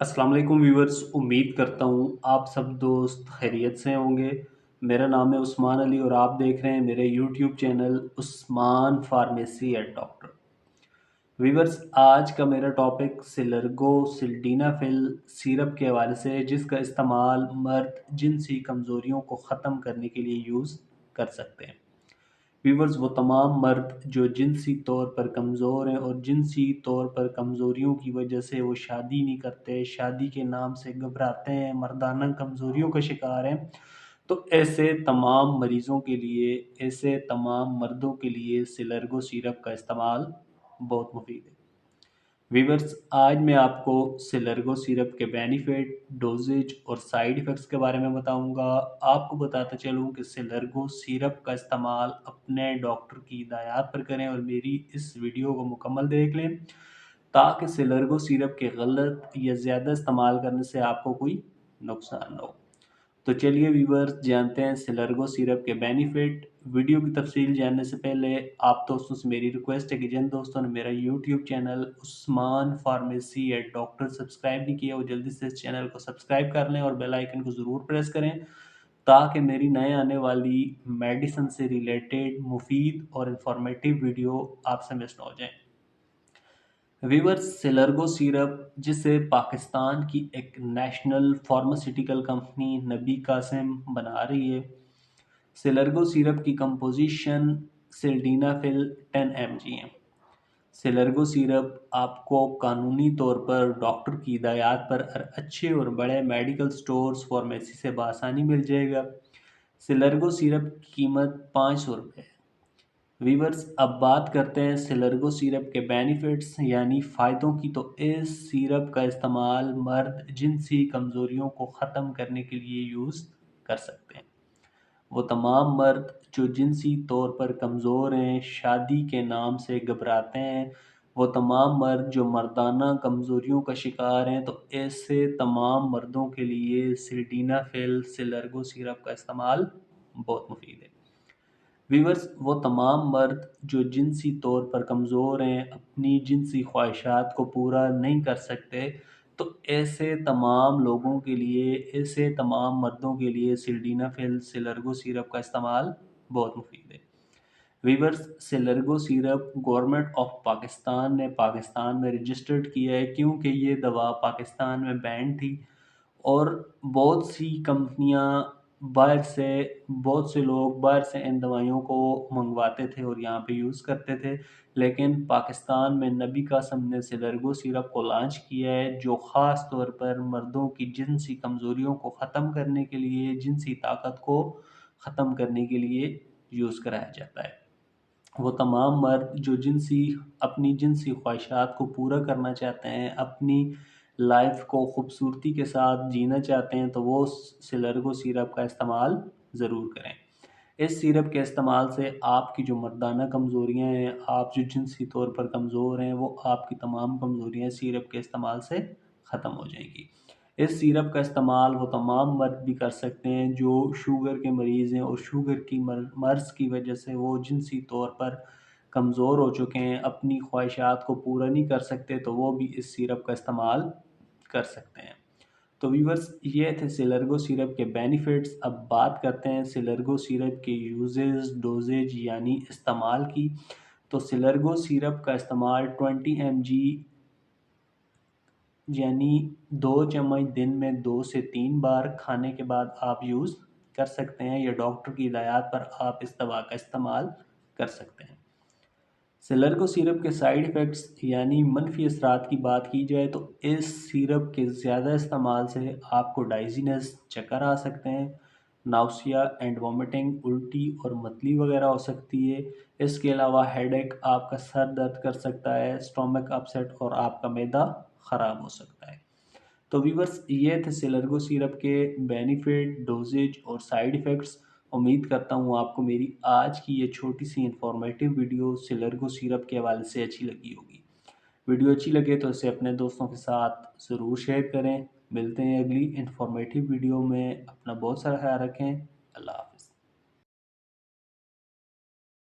अस्सलाम वालेकुम व्यूअर्स। उम्मीद करता हूँ आप सब दोस्त खैरियत से होंगे। मेरा नाम है उस्मान अली और आप देख रहे हैं मेरे YouTube channel Usman pharmacy eight doctor. Viewers, आज का मेरा टॉपिक सिलर्गो सिल्डीनाफिल सिरप के हवाले से है, जिसका इस्तेमाल मर्द जिनसी कमज़ोरियों को ख़त्म करने के लिए यूज़ कर सकते हैं। व्यूवर्स, वो तमाम मर्द जो जिनसी तौर पर कमज़ोर हैं और जिनसी तौर पर कमज़ोरियों की वजह से वो शादी नहीं करते, शादी के नाम से घबराते हैं, मर्दाना कमज़ोरियों का शिकार हैं, तो ऐसे तमाम मरीज़ों के लिए, ऐसे तमाम मर्दों के लिए सिलर्गो सिरप का इस्तेमाल बहुत मुफीद है। व्यूअर्स, आज मैं आपको सिलर्गो सिरप के बेनिफिट, डोजेज और साइड इफ़ेक्ट्स के बारे में बताऊंगा। आपको बताता चलूं कि सिलर्गो सिरप का इस्तेमाल अपने डॉक्टर की हिदायत पर करें और मेरी इस वीडियो को मुकम्मल देख लें, ताकि सिलर्गो सिरप के गलत या ज़्यादा इस्तेमाल करने से आपको कोई नुकसान ना हो। तो चलिए व्यूवर्स, जानते हैं सिलर्गो सिरप के बेनिफिट। वीडियो की तफसील जानने से पहले आप दोस्तों से मेरी रिक्वेस्ट है कि जिन दोस्तों ने मेरा YouTube channel Usman pharmacy eight doctor subscribe नहीं किया, वो जल्दी से इस चैनल को सब्सक्राइब कर लें और बेल आइकन को ज़रूर प्रेस करें, ताकि मेरी नए आने वाली मेडिसिन से रिलेटेड मुफीद और इंफॉर्मेटिव वीडियो आपसे मिस ना हो जाए। वीवर्स, सिलर्गो सिरप, जिसे पाकिस्तान की एक नेशनल फार्मास्यूटिकल कंपनी नबी कासिम बना रही है। सिलर्गो सिरप की कंपोजिशन सिल्डीनाफिल 10 mg है। सिलर्गो सिरप आपको कानूनी तौर पर डॉक्टर की हिदायत पर अच्छे और बड़े मेडिकल स्टोर्स फार्मेसी से बआसानी मिल जाएगा। सिलर्गो सिरप की कीमत 500 रुपये है। वीवर्स, अब बात करते हैं सिलर्गो सिरप के बेनिफिट्स यानी फ़ायदों की। तो इस सिरप का इस्तेमाल मर्द जिनसी कमज़ोरियों को ख़त्म करने के लिए यूज़ कर सकते हैं। वो तमाम मर्द जो जिनसी तौर पर कमज़ोर हैं, शादी के नाम से घबराते हैं, वो तमाम मर्द जो मर्दाना कमज़ोरियों का शिकार हैं, तो ऐसे तमाम मर्दों के लिए सिल्डीनाफिल सिलर्गो सिरप का इस्तेमाल बहुत मुफीद है। वीवर्स, वो तमाम मर्द जो जिनसी तौर पर कमज़ोर हैं, अपनी जिनसी ख्वाहिशात को पूरा नहीं कर सकते, तो ऐसे तमाम लोगों के लिए, ऐसे तमाम मर्दों के लिए सिल्डीनाफिल सिलर्गो सिरप का इस्तेमाल बहुत मुफीद है। वीवर्स, सिलर्गो सिरप गवर्नमेंट ऑफ पाकिस्तान ने पाकिस्तान में रजिस्टर्ड किया है, क्योंकि ये दवा पाकिस्तान में बैन थी और बहुत सी कंपनियां बाहर से, बहुत से लोग बाहर से इन दवाइयों को मंगवाते थे और यहाँ पे यूज़ करते थे। लेकिन पाकिस्तान में नबी कासम ने सिलर्गो सिरप को लॉन्च किया है, जो ख़ास तौर पर मर्दों की जिनसी कमज़ोरियों को ख़त्म करने के लिए, जिनसी ताकत को ख़त्म करने के लिए यूज़ कराया जाता है। वो तमाम मर्द जो अपनी जिनसी ख्वाहिशात को पूरा करना चाहते हैं, अपनी लाइफ को खूबसूरती के साथ जीना चाहते हैं, तो वो सिलर्गो सिरप का इस्तेमाल ज़रूर करें। इस सिरप के इस्तेमाल से आपकी जो मर्दाना कमज़ोरियाँ हैं, आप जो जिनसी तौर पर कमज़ोर हैं, वो आपकी तमाम कमज़ोरियाँ सिरप के इस्तेमाल से ख़त्म हो जाएंगी। इस सिरप का इस्तेमाल वो तमाम मर्द भी कर सकते हैं जो शुगर के मरीज़ हैं और शुगर की मर्ज़ की वजह से वो जिनसी तौर पर कमज़ोर हो चुके हैं, अपनी ख्वाहिशात को पूरा नहीं कर सकते, तो वो भी इस सिरप का इस्तेमाल कर सकते हैं। तो व्यूवर्स, ये थे सिलर्गो सिरप के बेनिफिट्स। अब बात करते हैं सिलर्गो सिरप के यूजेस, डोजेज यानी इस्तेमाल की। तो सिलर्गो सिरप का इस्तेमाल 20 mg यानी 2 चम्मच दिन में 2 से 3 बार खाने के बाद आप यूज़ कर सकते हैं, या डॉक्टर की हिदायत पर आप इस दवा का इस्तेमाल कर सकते हैं। सिलर्गो सिरप के साइड इफ़ेक्ट्स यानी मनफी असरात की बात की जाए, तो इस सिरप के ज़्यादा इस्तेमाल से आपको डाइजीनेस, चक्कर आ सकते हैं, नाउसिया एंड वॉमिटिंग, उल्टी और मतली वगैरह हो सकती है। इसके अलावा हेडेक, आपका सर दर्द कर सकता है, स्टोमक अपसेट और आपका मैदा ख़राब हो सकता है। तो व्यूवर्स, ये थे सिलर्गो सिरप के बेनिफिट, डोजेज और साइड इफ़ेक्ट्स। उम्मीद करता हूँ आपको मेरी आज की ये छोटी सी इंफॉर्मेटिव वीडियो सिलर्गो सिरप के हवाले से अच्छी लगी होगी। वीडियो अच्छी लगे तो इसे अपने दोस्तों के साथ ज़रूर शेयर करें। मिलते हैं अगली इंफॉर्मेटिव वीडियो में। अपना बहुत सारा ख्याल रखें। अल्लाह हाफ़िज़।